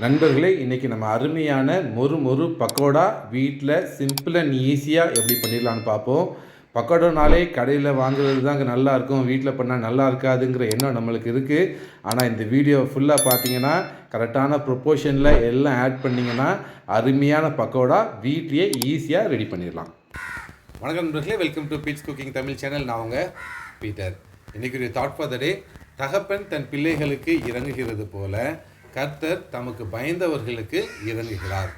நண்பர்களே, இன்றைக்கி நம்ம அருமையான மொறு மொறு பக்கோடா வீட்டில் சிம்பிள் அண்ட் ஈஸியாக எப்படி பண்ணிடலான்னு பார்ப்போம். பக்கோடானாலே கடையில் வாங்குறது தாங்க நல்லாயிருக்கும், வீட்டில் பண்ணால் நல்லா இருக்காதுங்கிற எண்ணம் நம்மளுக்கு இருக்குது. ஆனால் இந்த வீடியோ ஃபுல்லாக பார்த்தீங்கன்னா கரெக்டான ப்ரொப்போர்ஷனில் எல்லாம் ஆட் பண்ணிங்கன்னா அருமையான பக்கோடா வீட்லேயே ஈஸியாக ரெடி பண்ணிடலாம். வணக்கம் நண்பர்களே, welcome to Pete's cooking Tamil channel. நான் உங்கள் பீட்டர். இன்றைக்கி ஒரு தாட் ஃபார் த டே. தகப்பன் தன் பிள்ளைகளுக்கு இறங்குகிறது போல கர்த்தர் தமக்கு பயந்தவர்களுக்கு இறங்குகிறார்.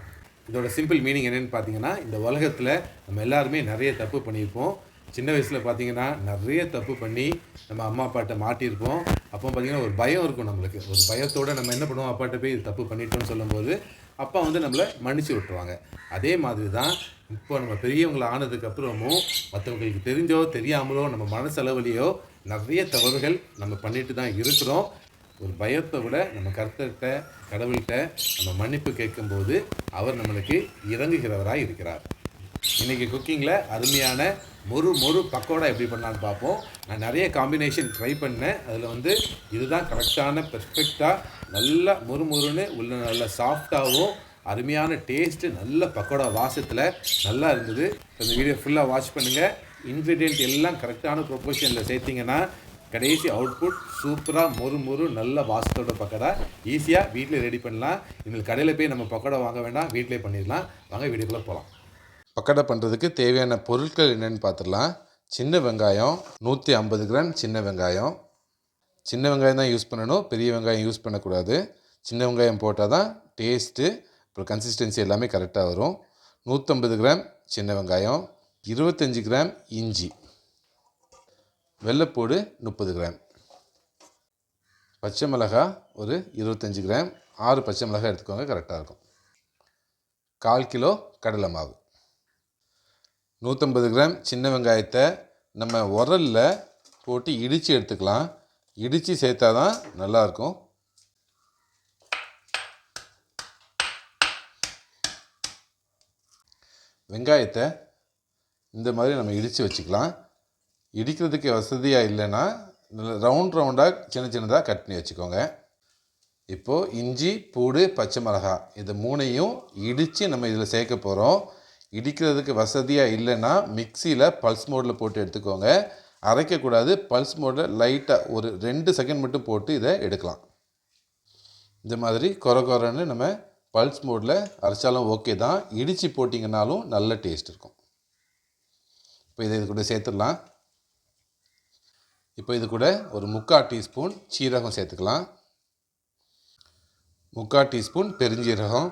இதோட சிம்பிள் மீனிங் என்னென்னு பார்த்தீங்கன்னா, இந்த உலகத்தில் நம்ம எல்லாருமே நிறைய தப்பு பண்ணியிருப்போம். சின்ன வயசில் பார்த்தீங்கன்னா நிறைய தப்பு பண்ணி நம்ம அம்மா அப்பாட்ட மாட்டியிருப்போம். அப்போ பார்த்தீங்கன்னா ஒரு பயம் இருக்கும் நம்மளுக்கு. ஒரு பயத்தோடு நம்ம என்ன பண்ணுவோம், அப்பாட்ட போய் இது தப்பு பண்ணிட்டோம்னு சொல்லும்போது அப்பா நம்மளை மன்னிச்சு விட்டுருவாங்க. அதே மாதிரி தான் இப்போ நம்ம பெரியவங்களை ஆனதுக்கப்புறமும் மற்றவங்களுக்கு தெரிஞ்சோ தெரியாமலோ நம்ம மனசளவுலையோ நிறைய தவறுகள் நம்ம பண்ணிட்டு தான் இருக்கிறோம். ஒரு பயத்தை விட நம்ம கர்த்தர்கிட்ட கடவுள்கிட்ட நம்ம மன்னிப்பு கேட்கும்போது அவர் நம்மளுக்கு இறங்குகிறவராக இருக்கிறார். இன்றைக்கி குக்கிங்கில் அருமையான மொறு பக்கோடா எப்படி பண்ணலான்னு பார்ப்போம். நான் நிறைய காம்பினேஷன் ட்ரை பண்ணேன். அதில் இதுதான் கரெக்டான பெர்ஃபெக்டாக நல்லா மொறுன்னு உள்ள நல்லா சாஃப்டாகவும் அருமையான டேஸ்ட்டு நல்ல பக்கோடா வாசத்தில் நல்லா இருந்தது. இந்த வீடியோ ஃபுல்லாக வாட்ச் பண்ணுங்கள். இன்க்ரீடியன்ட் எல்லாம் கரெக்டான ப்ரொப்போர்ஷனில் சேர்த்திங்கன்னா கடைசி அவுட்புட் சூப்பராக மொறு நல்ல வாசத்தோட பக்கோடா ஈஸியாக வீட்டில் ரெடி பண்ணலாம். இனிமேல் கடையில் போய் நம்ம பக்கோடா வாங்க வேண்டாம், வீட்டிலே பண்ணிடலாம். வாங்க வீடியோக்குள்ளே போகலாம். பக்கோடா பண்ணுறதுக்கு தேவையான பொருட்கள் என்னென்னு பார்த்துடலாம். சின்ன வெங்காயம் 150 கிராம். சின்ன வெங்காயம் தான் யூஸ் பண்ணணும், பெரிய வெங்காயம் யூஸ் பண்ணக்கூடாது. சின்ன வெங்காயம் போட்டால் தான் டேஸ்ட்டு அப்புறம் கன்சிஸ்டன்சி எல்லாமே கரெக்டாக வரும். 150 கிராம் சின்ன வெங்காயம், 25 கிராம் இஞ்சி, வெள்ளைப்பூடு 30 கிராம், பச்சை மிளகாய் ஒரு 25 கிராம். 6 பச்சை மிளகாய் எடுத்துக்கோங்க, கரெக்டாக இருக்கும். 1/4 கிலோ கடலை மாவு. 150 கிராம் சின்ன வெங்காயத்தை நம்ம உரலில் போட்டு இடித்து எடுத்துக்கலாம். இடித்து சேர்த்தா தான் நல்லாயிருக்கும். வெங்காயத்தை இந்த மாதிரி நம்ம இடித்து வச்சுக்கலாம். இடிக்கிறதுக்கு வசதியாக இல்லைன்னா ரவுண்டாக சின்னதாக கட் பண்ணி வச்சுக்கோங்க. இப்போது இஞ்சி, பூடு, பச்சை மிளகாய் இது மூணையும் இடித்து நம்ம இதில் சேர்க்க போகிறோம். இடிக்கிறதுக்கு வசதியாக இல்லைன்னா மிக்சியில் பல்ஸ் மோடில் போட்டு எடுத்துக்கோங்க. அரைக்கக்கூடாது, பல்ஸ் மோடில் லைட்டாக ஒரு 2 செகண்ட் மட்டும் போட்டு இதை எடுக்கலாம். இந்த மாதிரி கொரன்னு நம்ம பல்ஸ் மோடில் அரைச்சாலும் ஓகே தான். இடித்து போட்டிங்கனாலும் நல்ல டேஸ்ட் இருக்கும். இப்போ இதை இது கூட சேர்த்துடலாம். இப்போ இது கூட ஒரு 3/4 டீஸ்பூன் சீரகம் சேர்த்துக்கலாம். 3/4 டீஸ்பூன் பெருஞ்சீரகம்,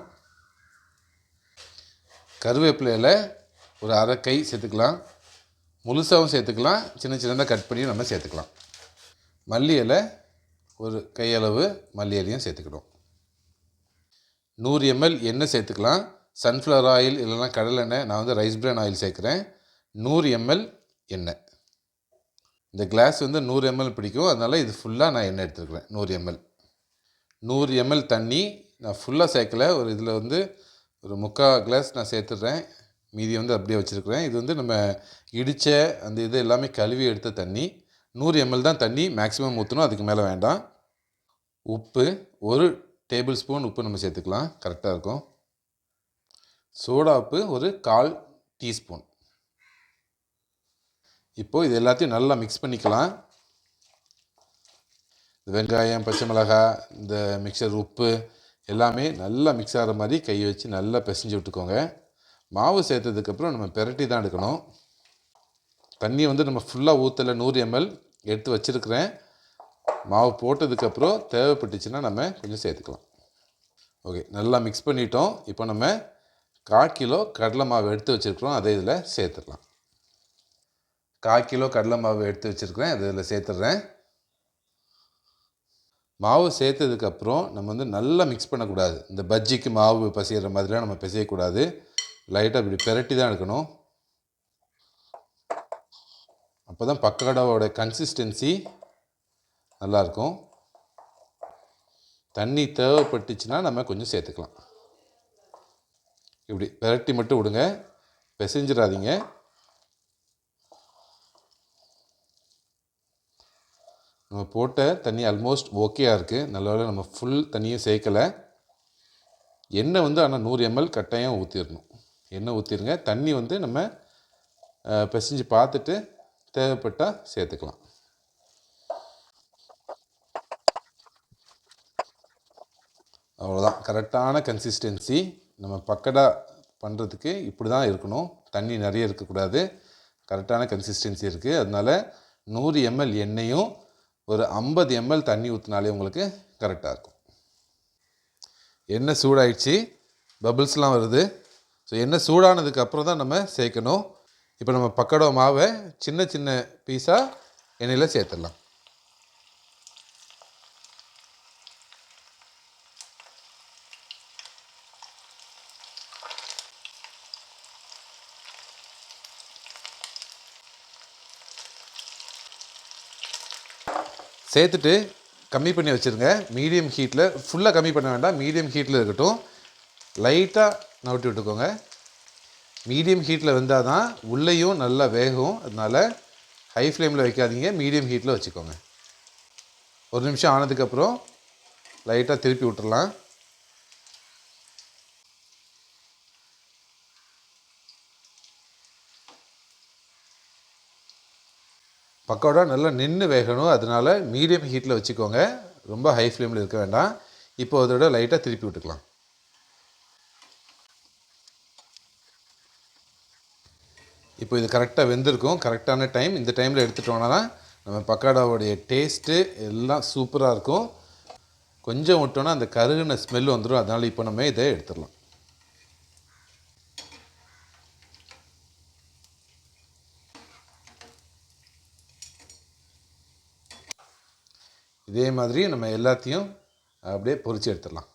கருவேப்பிலையில் ஒரு அரை கை சேர்த்துக்கலாம். முழுசாகவும் சேர்த்துக்கலாம், சின்னதாக கட் பண்ணி நம்ம சேர்த்துக்கலாம். மல்லி இலை ஒரு கையளவு மல்லி இலையும் சேர்த்துக்கணும். 100 ml எண்ணெய் சேர்த்துக்கலாம். சன்ஃப்ளவர் ஆயில் இல்லைனா கடலெண்ணெய், நான் ரைஸ் பிரான் ஆயில் சேர்க்குறேன். 100 ml எண்ணெய். இந்த கிளாஸ் 100 ml பிடிக்கும், அதனால் இது ஃபுல்லாக நான் எண்ணெய் எடுத்துருக்குறேன். 100 ml. 100 ml தண்ணி நான் ஃபுல்லாக சேர்க்கலை. ஒரு இதில் ஒரு 3/4 கிளாஸ் நான் சேர்த்துடுறேன். மீதி அப்படியே வச்சுருக்குறேன். இது நம்ம இடித்த அந்த இது எல்லாமே கழுவி எடுத்த தண்ணி. 100 ml தான் தண்ணி மேக்ஸிமம் ஊற்றணும், அதுக்கு மேலே வேண்டாம். உப்பு 1 டேபிள் ஸ்பூன் உப்பு நம்ம சேர்த்துக்கலாம், கரெக்டாக இருக்கும். சோடா உப்பு ஒரு 1/4 டீஸ்பூன். இப்போது இது எல்லாத்தையும் நல்லா மிக்ஸ் பண்ணிக்கலாம். வெங்காயம், பச்சை மிளகாய், இந்த மிக்சர், உப்பு எல்லாமே நல்லா மிக்ஸ் ஆகிற மாதிரி கை வச்சு நல்லா பிசைஞ்சு விட்டுக்கோங்க. மாவு சேர்த்ததுக்கப்புறம் நம்ம பெரட்டி தான் எடுக்கணும். தண்ணி நம்ம ஃபுல்லாக ஊற்றலை, 100 ml எடுத்து வச்சுருக்கிறேன். மாவு போட்டதுக்கப்புறம் தேவைப்பட்டுச்சுன்னா நம்ம கொஞ்சம் சேர்த்துக்கலாம். ஓகே, நல்லா மிக்ஸ் பண்ணிட்டோம். இப்போ நம்ம 1/4 கிலோ கடலை மாவு எடுத்து வச்சுருக்கிறோம், அதை இதில் சேர்த்துடலாம். 1/4 கிலோ கடலை மாவு எடுத்து வச்சுருக்கிறேன், அதை இதில் சேர்த்துட்றேன். மாவு சேர்த்ததுக்கப்புறம் நம்ம நல்லா மிக்ஸ் பண்ணக்கூடாது. இந்த பஜ்ஜிக்கு மாவு பசைகிற மாதிரிலாம் நம்ம பிசையக்கூடாது. லைட்டாக இப்படி பெரட்டி தான் எடுக்கணும். அப்போ தான் பக்கோடாவோட கன்சிஸ்டன்சி நல்லாயிருக்கும். தண்ணி தேவைப்பட்டுச்சுன்னா நம்ம கொஞ்சம் சேர்த்துக்கலாம். இப்படி பெரட்டி மட்டும் விடுங்க, பிசைஞ்சிடாதீங்க. நம்ம போட்ட தண்ணி ஆல்மோஸ்ட் ஓகேயாக இருக்குது. நல்லவேளை நம்ம ஃபுல் தண்ணியும் சேர்க்கலை. எண்ணெய் வந்து ஆனால் 100 ml கட்டாயம் ஊற்றிடணும். எண்ணெய் ஊற்றிடுங்க. தண்ணி வந்து நம்ம பிசைஞ்சு பார்த்துட்டு தேவைப்பட்டால் சேர்த்துக்கலாம். அவ்வளோதான், கரெக்டான கன்சிஸ்டன்சி. நம்ம பக்கோடா பண்ணுறதுக்கு இப்படி தான் இருக்கணும். தண்ணி நிறைய இருக்கக்கூடாது. கரெக்டான கன்சிஸ்டன்சி இருக்குது. அதனால் 100 ml எண்ணெயும் ஒரு 50 ml தண்ணி ஊற்றினாலே உங்களுக்கு கரெக்டாக இருக்கும். எண்ணெய் சூடாயிடுச்சு, பபிள்ஸ்லாம் வருது. ஸோ எண்ணெய் சூடானதுக்கு அப்புறம் தான் நம்ம சேர்க்கணும். இப்போ நம்ம பக்கோடா மாவை சின்ன சின்ன பீஸாக எண்ணெயில் சேர்த்துடலாம். சேர்த்துட்டு கம்மி பண்ணி வச்சுருங்க. மீடியம் ஹீட்டில், ஃபுல்லாக கம்மி பண்ண வேண்டாம், மீடியம் ஹீட்டில் இருக்கட்டும். லைட்டாக நவுட்டி விட்டுக்கோங்க. மீடியம் ஹீட்டில் வெந்தால் தான் உள்ளேயும் நல்லா வேகும். அதனால் ஹை ஃப்ளேமில் வைக்காதீங்க, மீடியம் ஹீட்டில் வச்சுக்கோங்க. ஒரு நிமிஷம் ஆனதுக்கப்புறம் லைட்டாக திருப்பி விட்டுறலாம். பக்கோடா நல்லா நின்று வேகணும். அதனால் மீடியம் ஹீட்டில் வச்சுக்கோங்க, ரொம்ப ஹை ஃப்ளேமில் இருக்க வேண்டாம். இப்போ அதோட லைட்டாக திருப்பி விட்டுக்கலாம். இப்போ இது கரெக்டாக வெந்திருக்கும். கரெக்டான டைம். இந்த டைமில் எடுத்துட்டோம்னா நம்ம பக்கோடாவோடைய டேஸ்ட்டு எல்லாம் சூப்பராக இருக்கும். கொஞ்சம் விட்டோன்னா அந்த கருகின ஸ்மெல் வந்துடும். அதனால் இப்போ நம்ம இதை எடுத்துடலாம். இதே மாதிரி நம்ம எல்லாத்தையும் அப்படியே பொரித்து எடுத்துடலாம்.